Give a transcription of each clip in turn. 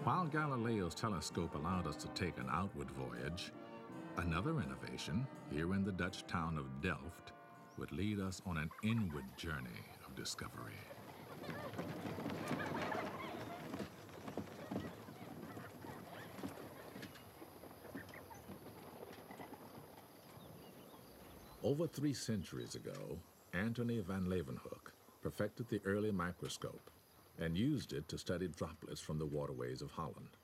While Galileo's telescope allowed us to take an outward voyage, another innovation here in the Dutch town of Delft would lead us on an inward journey of discovery. Over 3 centuries ago, Antony van Leeuwenhoek perfected the early microscope and used it to study droplets from the waterways of Holland.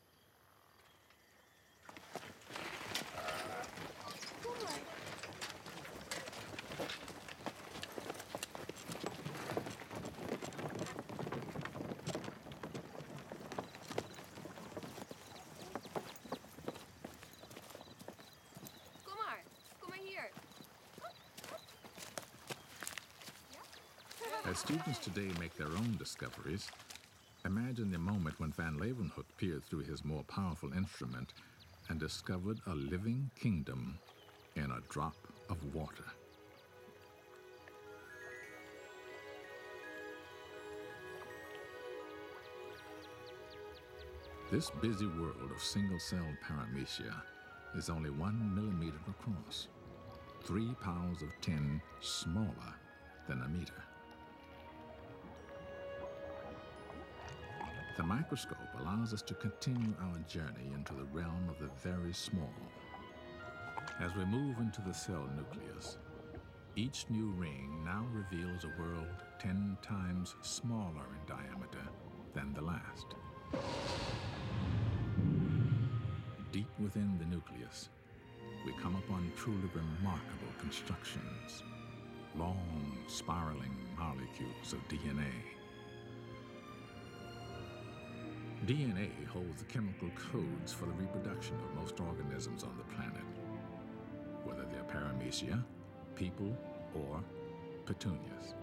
As students today make their own discoveries, imagine the moment when Van Leeuwenhoek peered through his more powerful instrument and discovered a living kingdom in a drop of water. This busy world of single-celled paramecia is only 1 millimeter across, 3 powers of 10 smaller than a meter. The microscope allows us to continue our journey into the realm of the very small. As we move into the cell nucleus, each new ring now reveals a world 10 times smaller in diameter than the last. Deep within the nucleus, we come upon truly remarkable constructions, long spiraling molecules of DNA. DNA holds the chemical codes for the reproduction of most organisms on the planet, whether they're paramecia, people, or petunias.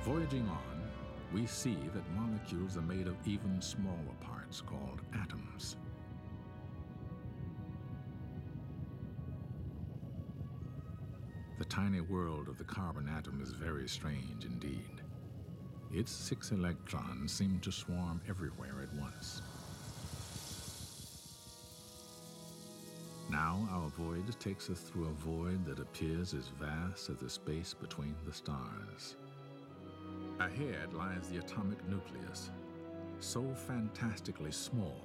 Voyaging on, we see that molecules are made of even smaller parts called atoms. The tiny world of the carbon atom is very strange indeed. Its 6 electrons seem to swarm everywhere at once. Now our voyage takes us through a void that appears as vast as the space between the stars. Ahead lies the atomic nucleus, so fantastically small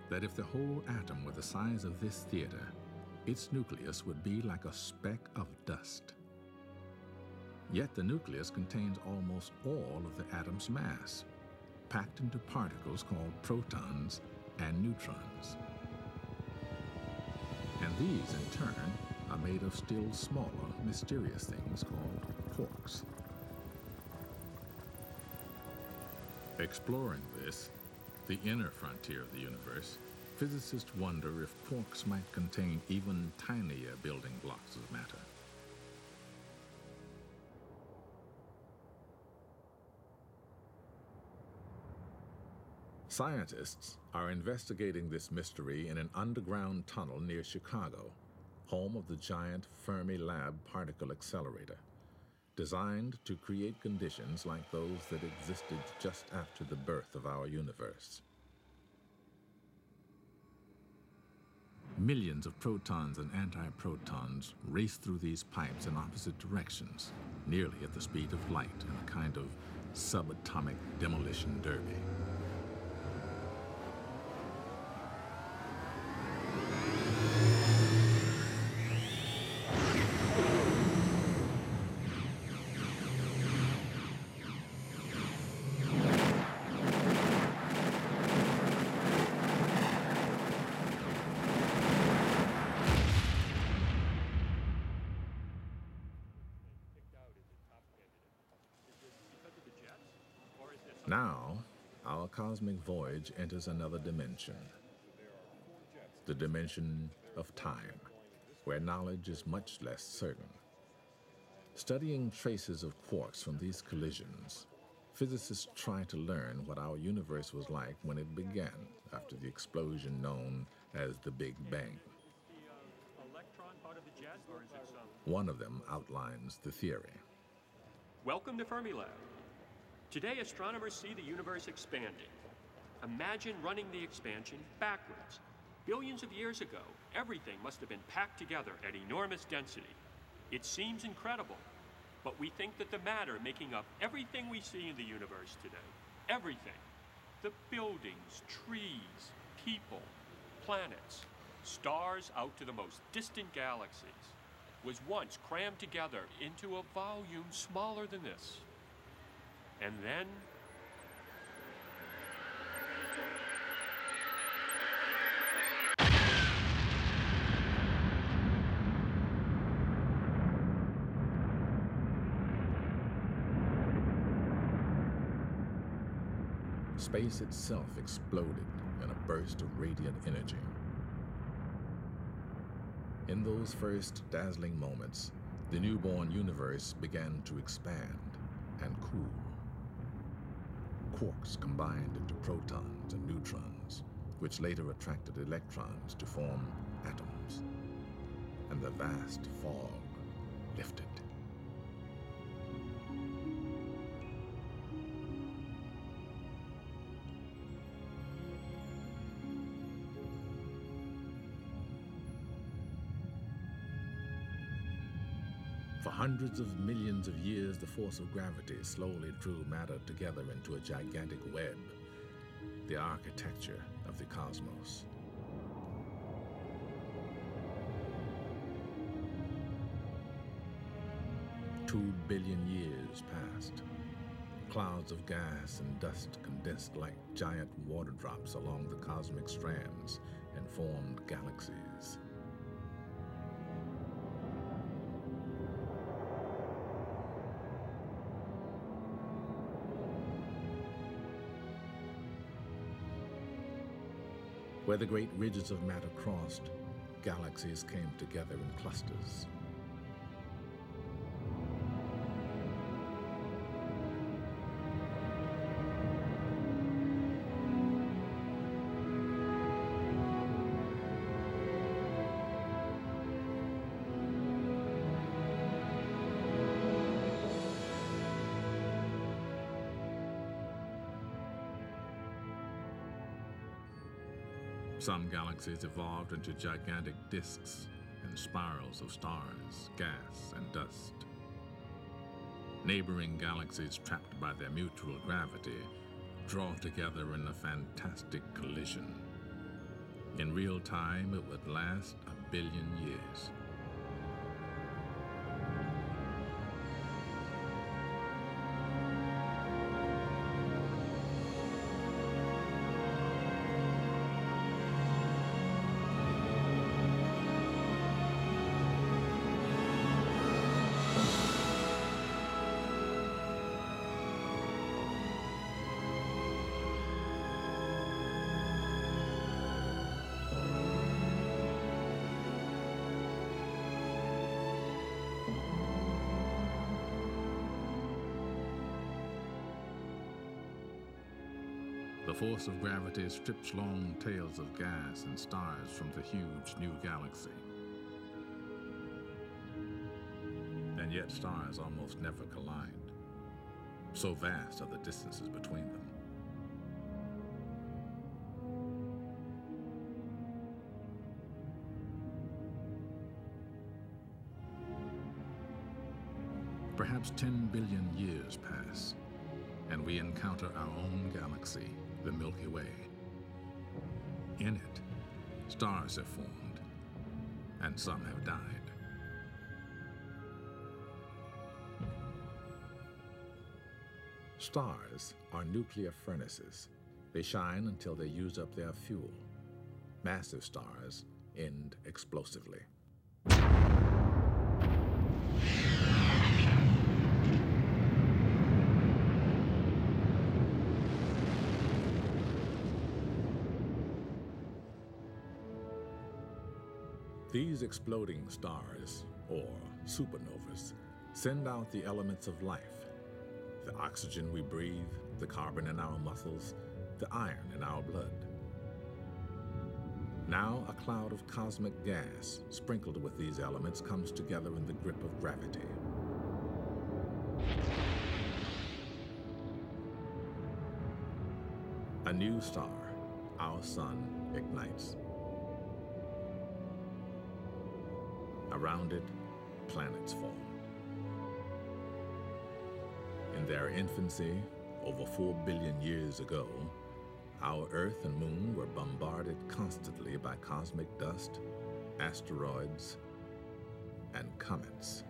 that if the whole atom were the size of this theater, its nucleus would be like a speck of dust. Yet the nucleus contains almost all of the atom's mass, packed into particles called protons and neutrons. And these, in turn, are made of still smaller, mysterious things called quarks. Exploring this, the inner frontier of the universe, physicists wonder if quarks might contain even tinier building blocks of matter. Scientists are investigating this mystery in an underground tunnel near Chicago, home of the giant Fermi-Lab particle accelerator, designed to create conditions like those that existed just after the birth of our universe. Millions of protons and antiprotons race through these pipes in opposite directions, nearly at the speed of light in a kind of subatomic demolition derby. Now, our cosmic voyage enters another dimension, the dimension of time, where knowledge is much less certain. Studying traces of quarks from these collisions, physicists try to learn what our universe was like when it began after the explosion known as the Big Bang. One of them outlines the theory. Welcome to Fermilab. Today, astronomers see the universe expanding. Imagine running the expansion backwards. Billions of years ago, everything must have been packed together at enormous density. It seems incredible, but we think that the matter making up everything we see in the universe today, everything, the buildings, trees, people, planets, stars out to the most distant galaxies, was once crammed together into a volume smaller than this. And then space itself exploded in a burst of radiant energy. In those first dazzling moments, the newborn universe began to expand and cool. Quarks combined into protons and neutrons, which later attracted electrons to form atoms, and the vast fog lifted. For hundreds of millions of years, the force of gravity slowly drew matter together into a gigantic web, the architecture of the cosmos. Two billion years passed. Clouds of gas and dust condensed like giant water drops along the cosmic strands and formed galaxies. Where the great ridges of matter crossed, galaxies came together in clusters. Some galaxies evolved into gigantic disks and spirals of stars, gas, and dust. Neighboring galaxies, trapped by their mutual gravity, draw together in a fantastic collision. In real time, it would last 1 billion years. The force of gravity strips long tails of gas and stars from the huge new galaxy. And yet stars almost never collide. So vast are the distances between them. Perhaps 10 billion years pass, and we encounter our own galaxy, the Milky Way. In it, stars have formed, and some have died. Stars are nuclear furnaces. They shine until they use up their fuel. Massive stars end explosively. These exploding stars, or supernovas, send out the elements of life. The oxygen we breathe, the carbon in our muscles, the iron in our blood. Now a cloud of cosmic gas, sprinkled with these elements, comes together in the grip of gravity. A new star, our sun, ignites. Around it, planets form. In their infancy, over 4 billion years ago, our Earth and Moon were bombarded constantly by cosmic dust, asteroids, and comets.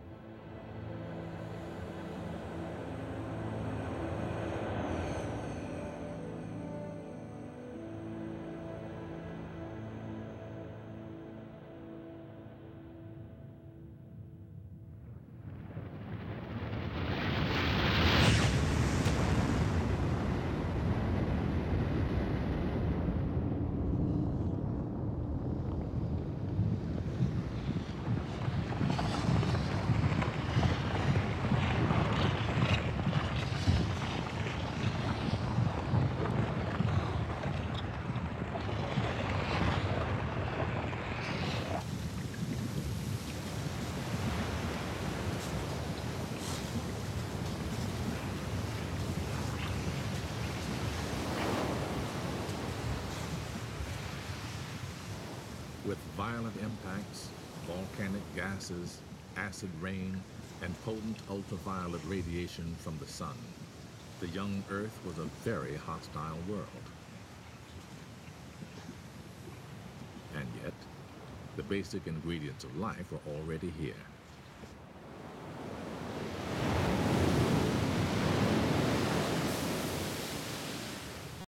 With violent impacts, volcanic gases, acid rain, and potent ultraviolet radiation from the sun, the young Earth was a very hostile world. And yet, the basic ingredients of life were already here.